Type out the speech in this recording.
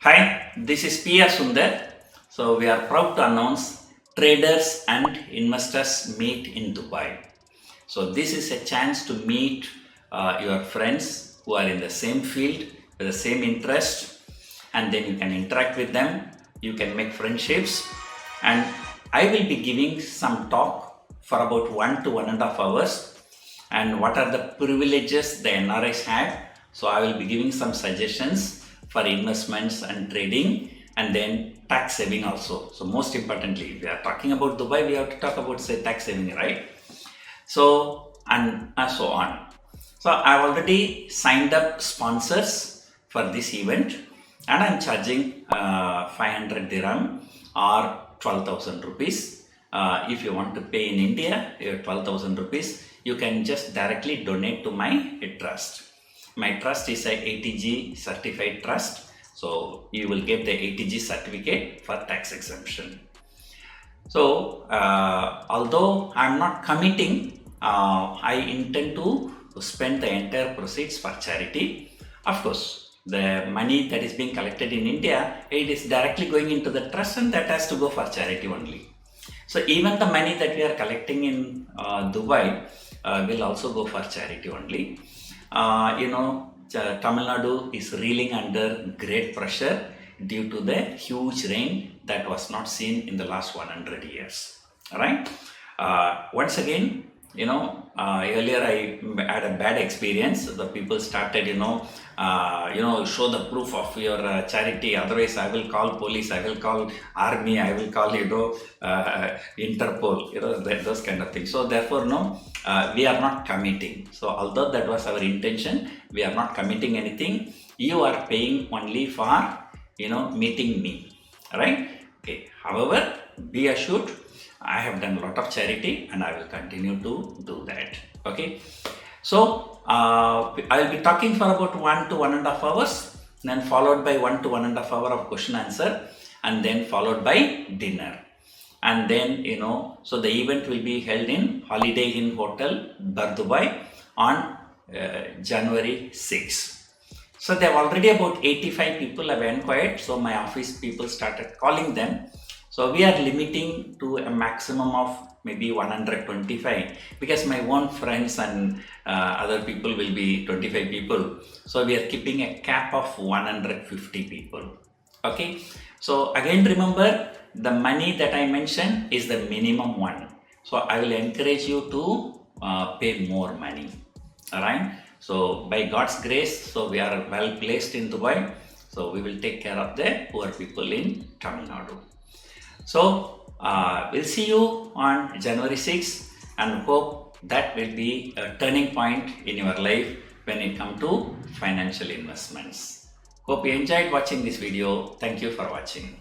Hi, this is P.R. Sundar. So we are proud to announce traders and investors meet in Dubai. So this is a chance to meet your friends who are in the same field with the same interest, and then you can interact with them. You can make friendships, and I will be giving some talk for about 1 to 1.5 hours. And what are the privileges the NRIs have? So I will be giving some suggestions for investments and trading, and then tax saving also. So most importantly, if we are talking about Dubai, we have to talk about say tax saving, right? So and so on. So I've already signed up sponsors for this event, and I'm charging 500 dirham or 12,000 rupees. If you want to pay in India, 12,000 rupees, you can just directly donate to my trust. My trust is a ATG certified trust, so you will get the ATG certificate for tax exemption. So although I'm not committing, I intend to spend the entire proceeds for charity. Of course, the money that is being collected in India, it is directly going into the trust, and that has to go for charity only. So even the money that we are collecting in Dubai will also go for charity only. Tamil Nadu is reeling under great pressure due to the huge rain that was not seen in the last 100 years. All right. Once again, earlier I had a bad experience. The people started, show the proof of your charity. Otherwise, I will call police. I will call army. I will call, Interpol. Those kind of things. So therefore, no, we are not committing. So although that was our intention, we are not committing anything. You are paying only for, meeting me. Right? Okay. However, be assured, I have done a lot of charity and I will continue to do that. Okay. So I will be talking for about 1 to 1.5 hours, then followed by 1 to 1.5 hour of question answer, and then followed by dinner. And then, so the event will be held in Holiday Inn Hotel, Dubai on January 6. So there are already about 85 people have inquired. So my office people started calling them. So we are limiting to a maximum of maybe 125, because my own friends and other people will be 25 people. So we are keeping a cap of 150 people. Okay. So again, remember, the money that I mentioned is the minimum one. So I will encourage you to pay more money. All right. So by God's grace, so we are well placed in Dubai. So we will take care of the poor people in Tamil Nadu. So we'll see you on January 6th, and hope that will be a turning point in your life when it comes to financial investments. Hope you enjoyed watching this video. Thank you for watching.